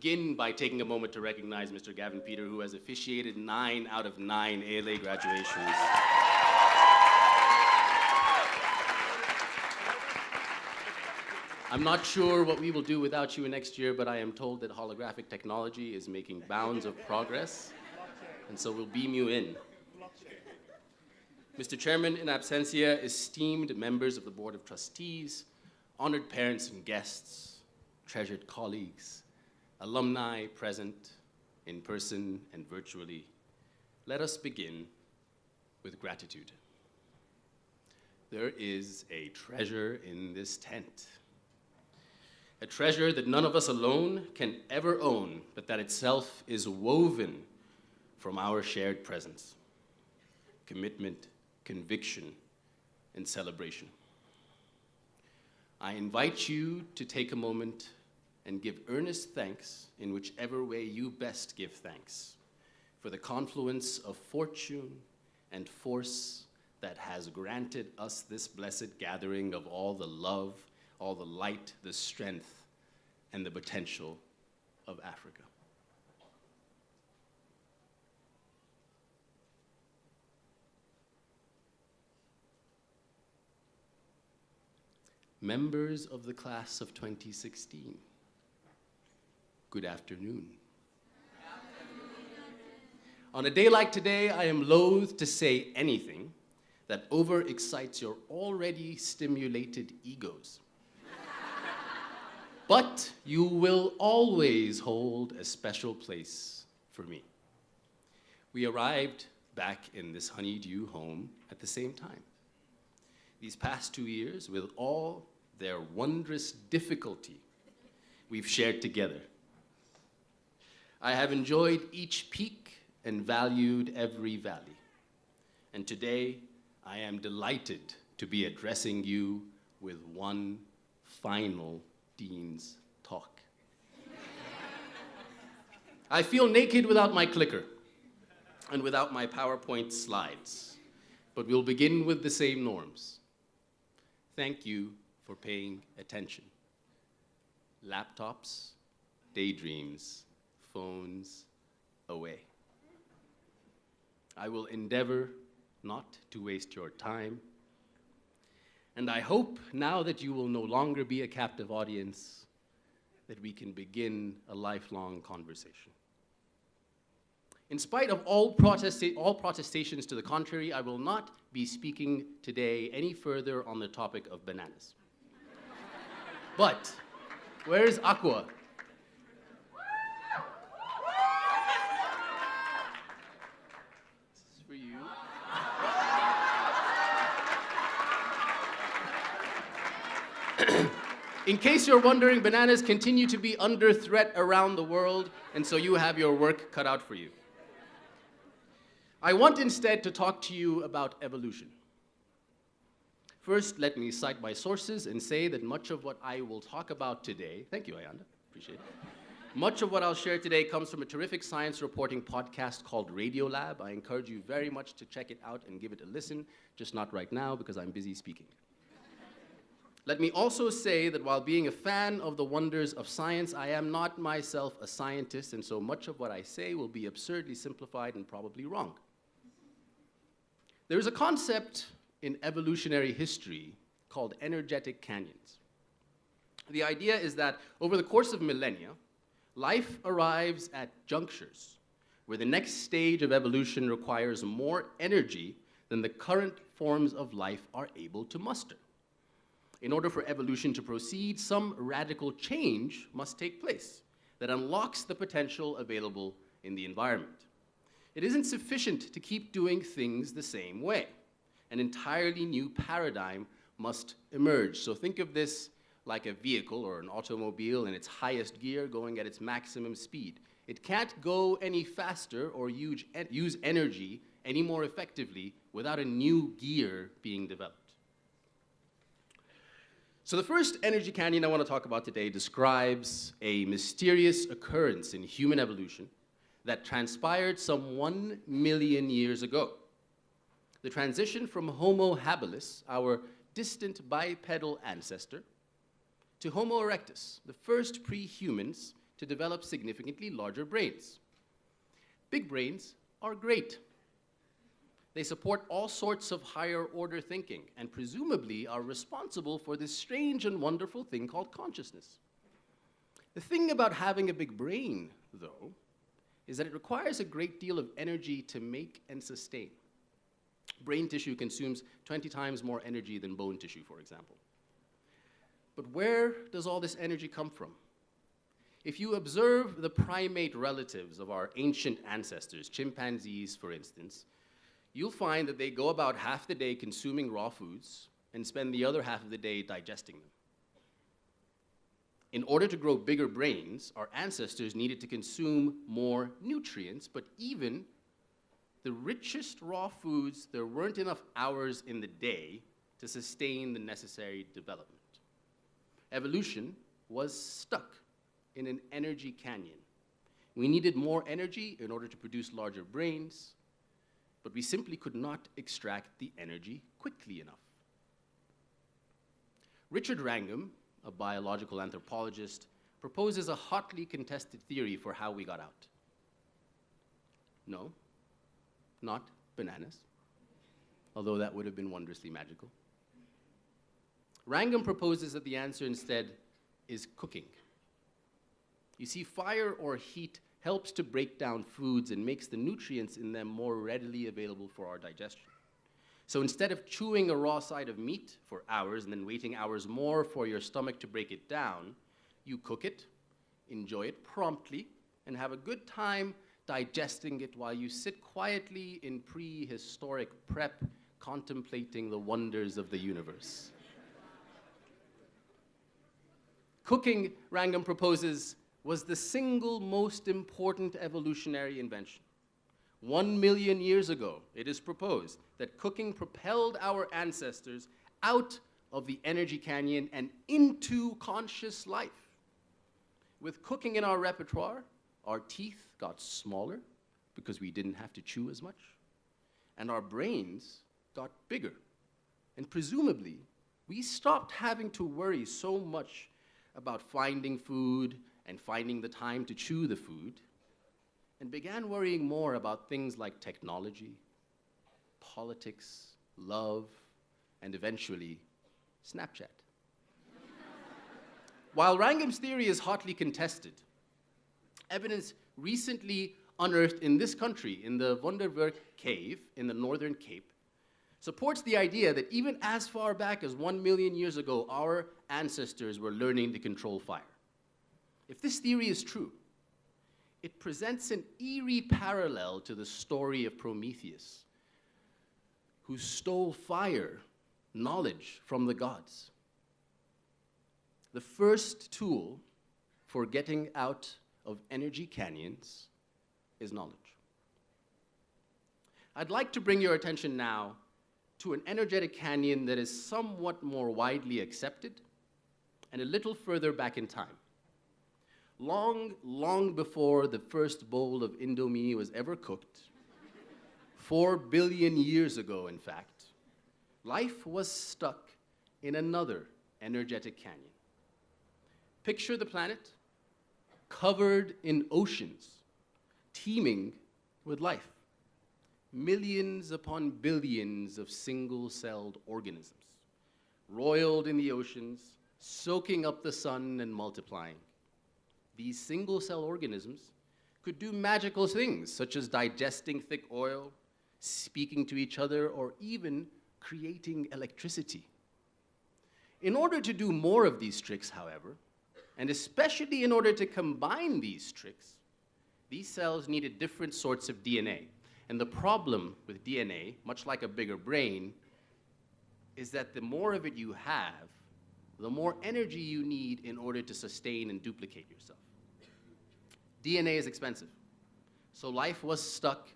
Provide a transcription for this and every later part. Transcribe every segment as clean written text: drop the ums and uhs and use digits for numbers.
begin by taking a moment to recognize Mr. Gavin Peter, who has officiated 9 out of 9 ALA graduations. I'm not sure what we will do without you next year, but I am told that holographic technology is making bounds of progress, and so we'll beam you in. Mr. Chairman, in absentia, esteemed members of the Board of Trustees, honored parents and guests, treasured colleagues, alumni present in person and virtually, let us begin with gratitude. There is a treasure in this tent. A treasure that none of us alone can ever own, but that itself is woven from our shared presence, commitment, conviction, and celebration. I invite you to take a moment and give earnest thanks in whichever way you best give thanks for the confluence of fortune and force that has granted us this blessed gathering of all the love, all the light, the strength, and the potential of Africa. Members of the class of 2016, good afternoon. On a day like today, I am loath to say anything that overexcites your already stimulated egos. But you will always hold a special place for me. We arrived back in this honeydew home at the same time. These past 2 years, with all their wondrous difficulty, we've shared together. I have enjoyed each peak and valued every valley. And today, I am delighted to be addressing you with one final Dean's talk. I feel naked without my clicker and without my PowerPoint slides, but we'll begin with the same norms. Thank you for paying attention. Laptops, daydreams, phones, away. I will endeavor not to waste your time, and I hope now that you will no longer be a captive audience, that we can begin a lifelong conversation. In spite of all protestations to the contrary, I will not be speaking today any further on the topic of bananas. But where's Aqua? This is for you. In case you're wondering, bananas continue to be under threat around the world, and so you have your work cut out for you. I want instead to talk to you about evolution. First, let me cite my sources and say that much of what I will talk about today, thank you, Ayanda, appreciate it. Much of what I'll share today comes from a terrific science reporting podcast called Radiolab. I encourage you very much to check it out and give it a listen, just not right now because I'm busy speaking. Let me also say that while being a fan of the wonders of science, I am not myself a scientist, and so much of what I say will be absurdly simplified and probably wrong. There is a concept in evolutionary history called energetic canyons. The idea is that over the course of millennia, life arrives at junctures where the next stage of evolution requires more energy than the current forms of life are able to muster. In order for evolution to proceed, some radical change must take place that unlocks the potential available in the environment. It isn't sufficient to keep doing things the same way. An entirely new paradigm must emerge. So think of this like a vehicle or an automobile in its highest gear going at its maximum speed. It can't go any faster or use energy any more effectively without a new gear being developed. So the first energy canyon I want to talk about today describes a mysterious occurrence in human evolution that transpired some 1 million years ago. The transition from Homo habilis, our distant bipedal ancestor, to Homo erectus, the first pre-humans to develop significantly larger brains. Big brains are great. They support all sorts of higher order thinking and presumably are responsible for this strange and wonderful thing called consciousness. The thing about having a big brain, though, is that it requires a great deal of energy to make and sustain. Brain tissue consumes 20 times more energy than bone tissue, for example. But where does all this energy come from? If you observe the primate relatives of our ancient ancestors, chimpanzees, for instance, you'll find that they go about half the day consuming raw foods and spend the other half of the day digesting them. In order to grow bigger brains, our ancestors needed to consume more nutrients, but even the richest raw foods, there weren't enough hours in the day to sustain the necessary development. Evolution was stuck in an energy canyon. We needed more energy in order to produce larger brains, but we simply could not extract the energy quickly enough. Richard Wrangham, a biological anthropologist, proposes a hotly contested theory for how we got out. No, not bananas, although that would have been wondrously magical. Wrangham proposes that the answer instead is cooking. You see, fire or heat helps to break down foods and makes the nutrients in them more readily available for our digestion. So instead of chewing a raw side of meat for hours and then waiting hours more for your stomach to break it down, you cook it, enjoy it promptly, and have a good time digesting it while you sit quietly in prehistoric prep, contemplating the wonders of the universe. Cooking, Wrangham proposes, was the single most important evolutionary invention. 1 million years ago, it is proposed that cooking propelled our ancestors out of the energy canyon and into conscious life. With cooking in our repertoire, our teeth got smaller because we didn't have to chew as much, and our brains got bigger. And presumably, we stopped having to worry so much about finding food and finding the time to chew the food, and began worrying more about things like technology, politics, love, and eventually, Snapchat. While Wrangham's theory is hotly contested, evidence recently unearthed in this country, in the Wonderwerk Cave in the Northern Cape, supports the idea that even as far back as 1 million years ago, our ancestors were learning to control fire. If this theory is true, it presents an eerie parallel to the story of Prometheus, who stole fire, knowledge, from the gods. The first tool for getting out of energy canyons is knowledge. I'd like to bring your attention now to an energetic canyon that is somewhat more widely accepted and a little further back in time. Long, long before the first bowl of Indomie was ever cooked, 4 billion years ago, in fact, life was stuck in another energetic canyon. Picture the planet covered in oceans, teeming with life. Millions upon billions of single-celled organisms, roiled in the oceans, soaking up the sun and multiplying. These single-cell organisms could do magical things, such as digesting thick oil, speaking to each other, or even creating electricity. In order to do more of these tricks, however, and especially in order to combine these tricks, these cells needed different sorts of DNA. And the problem with DNA, much like a bigger brain, is that the more of it you have, the more energy you need in order to sustain and duplicate yourself. DNA is expensive, so life was stuck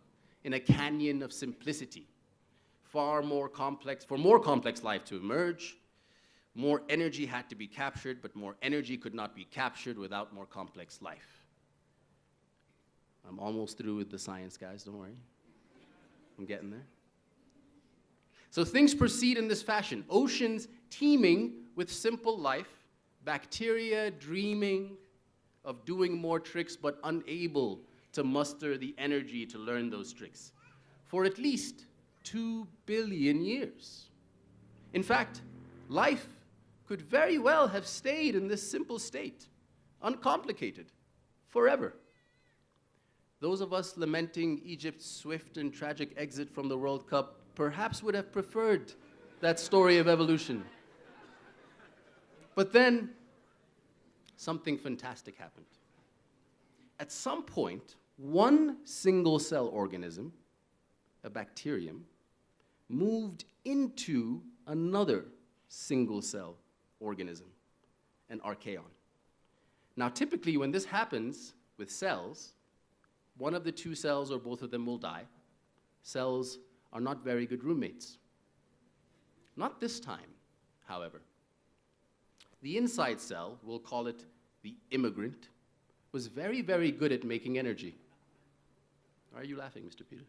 in a canyon of simplicity. For more complex life to emerge, more energy had to be captured, but more energy could not be captured without more complex life. I'm almost through with the science, guys, don't worry. I'm getting there. So things proceed in this fashion. Oceans teeming with simple life, bacteria dreaming, of doing more tricks but unable to muster the energy to learn those tricks for at least 2 billion years. In fact, life could very well have stayed in this simple state, uncomplicated, forever. Those of us lamenting Egypt's swift and tragic exit from the World Cup perhaps would have preferred that story of evolution. But then, something fantastic happened. At some point, one single-cell organism, a bacterium, moved into another single-cell organism, an archaeon. Now, typically, when this happens with cells, one of the two cells or both of them will die. Cells are not very good roommates. Not this time, however. The inside cell, we'll call it the immigrant, was very, very good at making energy. Why are you laughing, Mr. Peter?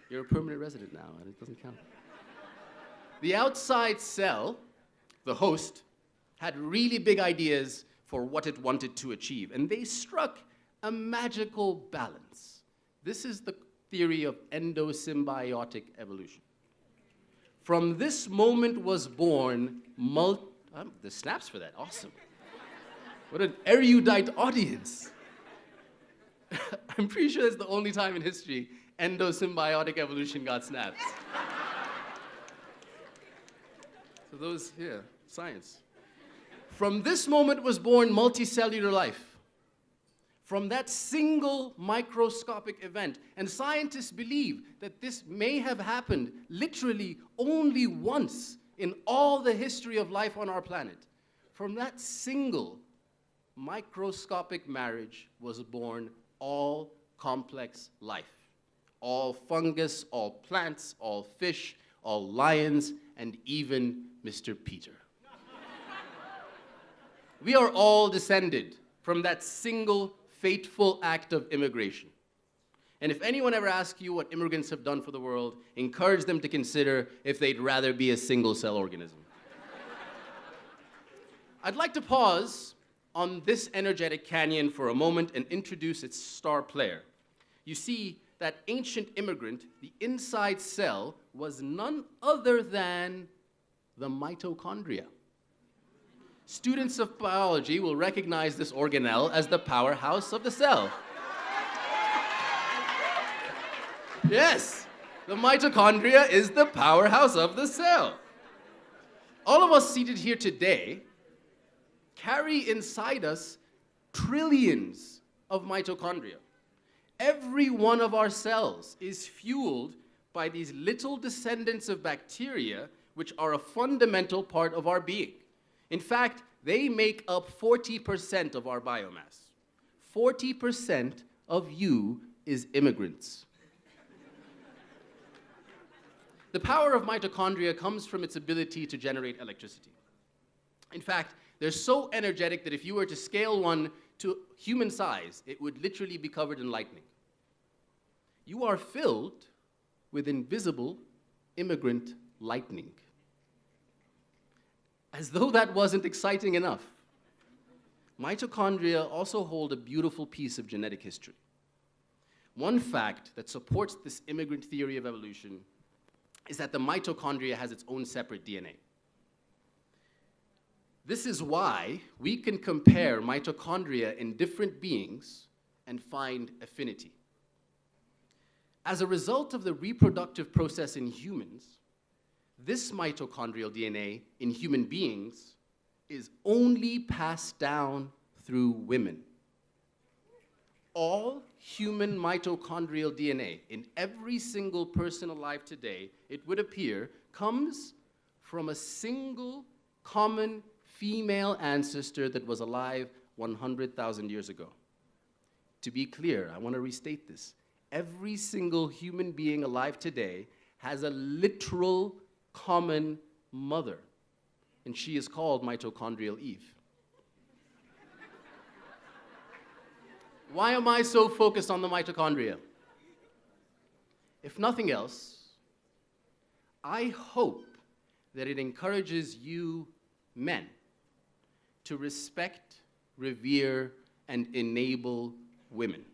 You're a permanent resident now, and it doesn't count. The outside cell, the host, had really big ideas for what it wanted to achieve, and they struck a magical balance. This is the theory of endosymbiotic evolution. From this moment was born the snaps for that, awesome. What an erudite audience. I'm pretty sure that's the only time in history endosymbiotic evolution got snaps. So those, yeah, science. From this moment was born multicellular life. From that single microscopic event. And scientists believe that this may have happened literally only once in all the history of life on our planet. From that single microscopic marriage was born all complex life. All fungus, all plants, all fish, all lions, and even Mr. Peter. We are all descended from that single fateful act of immigration. And if anyone ever asks you what immigrants have done for the world, encourage them to consider if they'd rather be a single-cell organism. I'd like to pause on this energetic canyon for a moment and introduce its star player. You see, that ancient immigrant, the inside cell, was none other than the mitochondria. Students of biology will recognize this organelle as the powerhouse of the cell. Yes, the mitochondria is the powerhouse of the cell. All of us seated here today carry inside us trillions of mitochondria. Every one of our cells is fueled by these little descendants of bacteria, which are a fundamental part of our being. In fact, they make up 40% of our biomass. 40% of you is immigrants. The power of mitochondria comes from its ability to generate electricity. In fact, they're so energetic that if you were to scale one to human size, it would literally be covered in lightning. You are filled with invisible immigrant lightning. As though that wasn't exciting enough, mitochondria also hold a beautiful piece of genetic history. One fact that supports this immigrant theory of evolution is that the mitochondria has its own separate DNA. This is why we can compare mitochondria in different beings and find affinity. As a result of the reproductive process in humans, this mitochondrial DNA in human beings is only passed down through women. All human mitochondrial DNA in every single person alive today, it would appear, comes from a single common female ancestor that was alive 100,000 years ago. To be clear, I want to restate this. Every single human being alive today has a literal common mother, and she is called mitochondrial Eve. Why am I so focused on the mitochondria? If nothing else, I hope that it encourages you men to respect, revere, and enable women.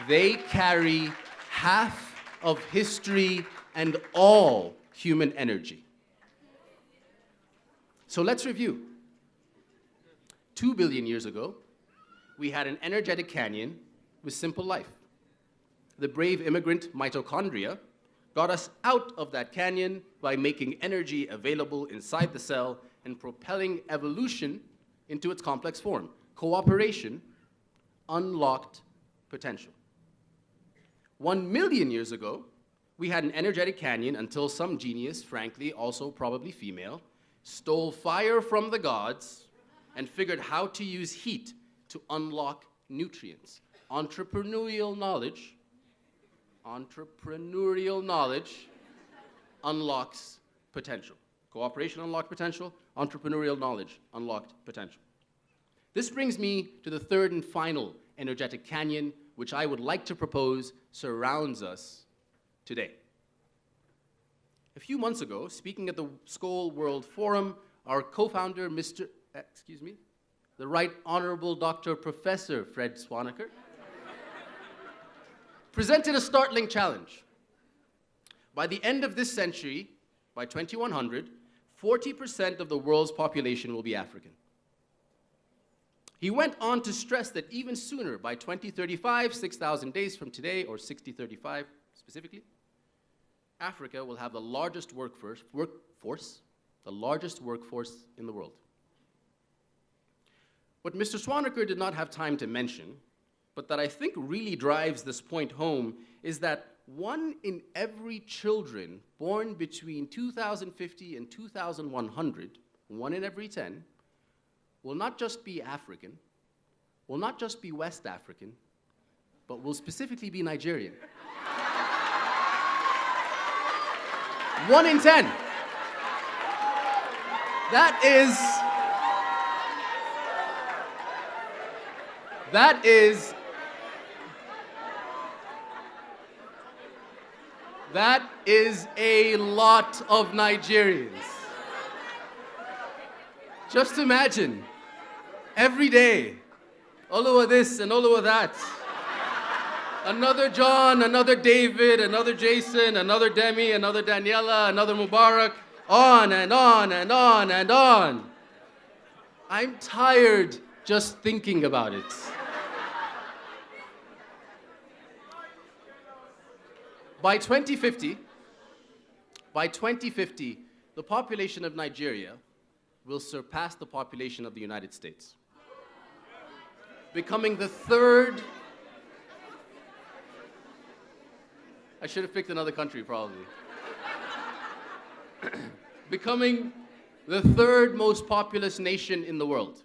They carry half of history and all human energy. So let's review. 2 billion years ago, we had an energetic canyon with simple life. The brave immigrant mitochondria got us out of that canyon by making energy available inside the cell and propelling evolution into its complex form. Cooperation unlocked potential. 1 million years ago, we had an energetic canyon until some genius, frankly, also probably female, stole fire from the gods and figured how to use heat to unlock nutrients. Entrepreneurial knowledge unlocks potential. Cooperation unlocked potential, entrepreneurial knowledge unlocked potential. This brings me to the third and final energetic canyon, which I would like to propose surrounds us today. A few months ago, speaking at the Skoll World Forum, our co-founder, the Right Honorable Dr. Professor Fred Swaniker, presented a startling challenge. By the end of this century, by 2100, 40% of the world's population will be African. He went on to stress that even sooner, by 2035, 6,000 days from today, or 6035 specifically, Africa will have the largest workforce in the world. What Mr. Swaniker did not have time to mention, but that I think really drives this point home, is that 1 in every children born between 2050 and 2100, 1 in every 10, will not just be African, will not just be West African, but will specifically be Nigerian. 1 in 10. That is a lot of Nigerians. Just imagine, every day, Oluwa this and Oluwa that. Another John, another David, another Jason, another Demi, another Daniela, another Mubarak, on and on and on and on. I'm tired just thinking about it. By 2050, the population of Nigeria will surpass the population of the United States, becoming the third. I should have picked another country, probably. Becoming the third most populous nation in the world.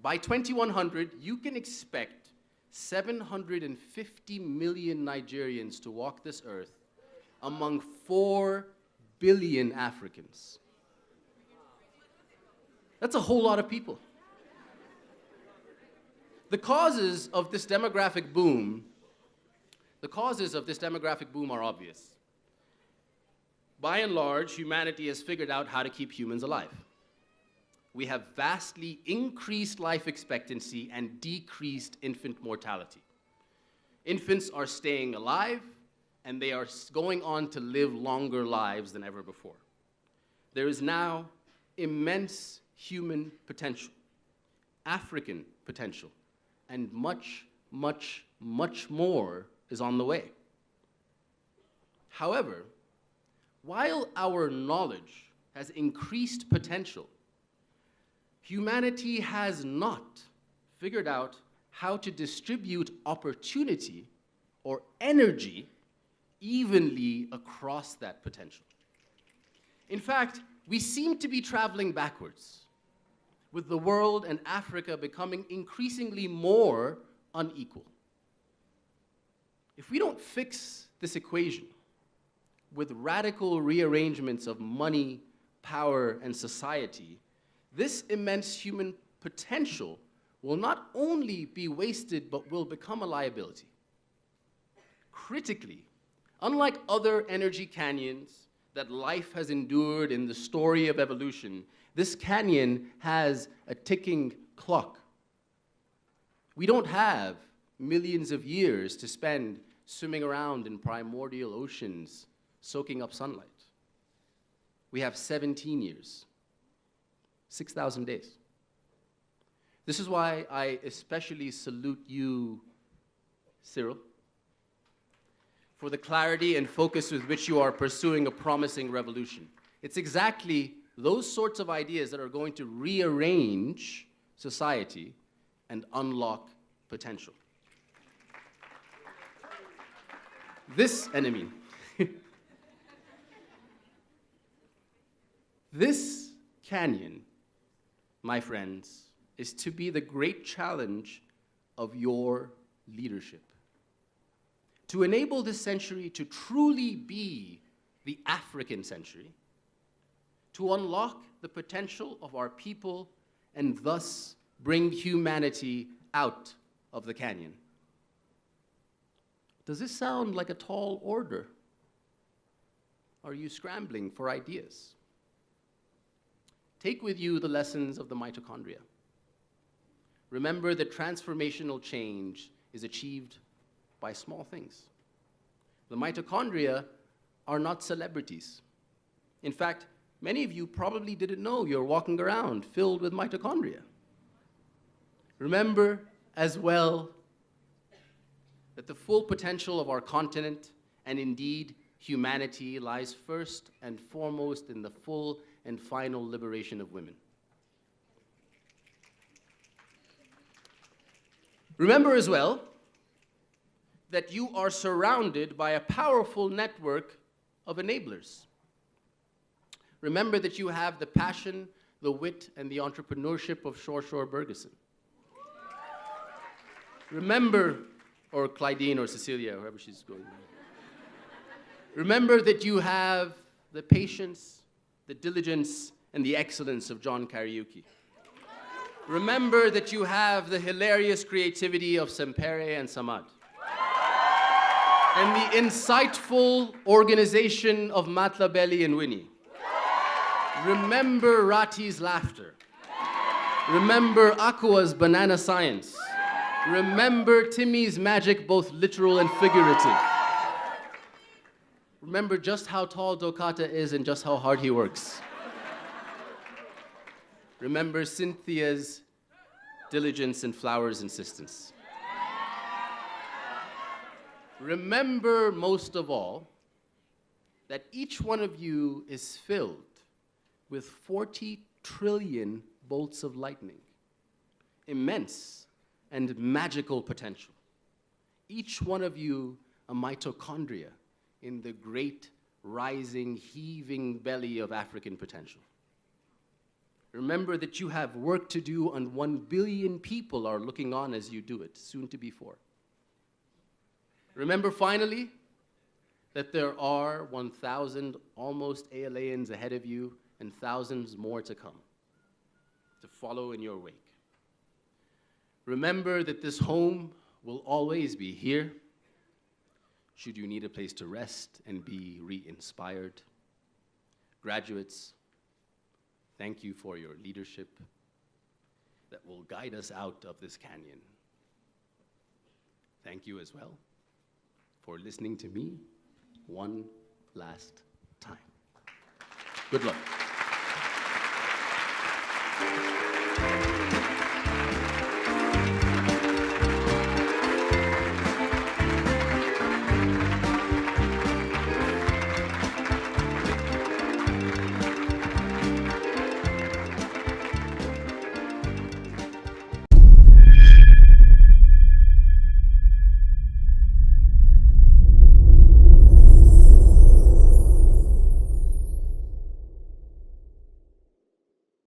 By 2100, you can expect 750 million Nigerians to walk this earth among 4 billion Africans. That's a whole lot of people. The causes of this demographic boom are obvious. By and large, humanity has figured out how to keep humans alive. We have vastly increased life expectancy and decreased infant mortality. Infants are staying alive, and they are going on to live longer lives than ever before. There is now immense human potential, African potential, and much, much, much more is on the way. However, while our knowledge has increased potential, humanity has not figured out how to distribute opportunity or energy evenly across that potential. In fact, we seem to be traveling backwards, with the world and Africa becoming increasingly more unequal. If we don't fix this equation with radical rearrangements of money, power, and society, this immense human potential will not only be wasted, but will become a liability. Critically, unlike other energy canyons that life has endured in the story of evolution, This canyon has a ticking clock. We don't have millions of years to spend swimming around in primordial oceans, soaking up sunlight. We have 17 years, 6,000 days. This is why I especially salute you, Cyril, for the clarity and focus with which you are pursuing a promising revolution. It's exactly those sorts of ideas that are going to rearrange society and unlock potential. This canyon, my friends, is to be the great challenge of your leadership. To enable this century to truly be the African century, to unlock the potential of our people and thus bring humanity out of the canyon. Does this sound like a tall order? Are you scrambling for ideas? Take with you the lessons of the mitochondria. Remember that transformational change is achieved by small things. The mitochondria are not celebrities. In fact, many of you probably didn't know you're walking around filled with mitochondria. Remember as well that the full potential of our continent, and indeed humanity, lies first and foremost in the full and final liberation of women. Remember as well that you are surrounded by a powerful network of enablers. Remember that you have the passion, the wit, and the entrepreneurship of Shore Bergeson. Remember, or Clydine or Cecilia, whoever she's going by. Remember that you have the patience, the diligence, and the excellence of John Kariuki. Remember that you have the hilarious creativity of Sempere and Samad. And the insightful organization of Matlabeli and Winnie. Remember Rati's laughter. Remember Aqua's banana science. Remember Timmy's magic, both literal and figurative. Remember just how tall Dokata is and just how hard he works. Remember Cynthia's diligence and Flower's insistence. Remember, most of all, that each one of you is filled with 40 trillion bolts of lightning, immense and magical potential. Each one of you a mitochondria in the great, rising, heaving belly of African potential. Remember that you have work to do, and 1 billion people are looking on as you do it, soon to be 4. Remember, finally, that there are 1,000 almost ALAians ahead of you and thousands more to come, to follow in your wake. Remember that this home will always be here, should you need a place to rest and be re-inspired. Graduates, thank you for your leadership that will guide us out of this canyon. Thank you as well for listening to me one last time. Good luck.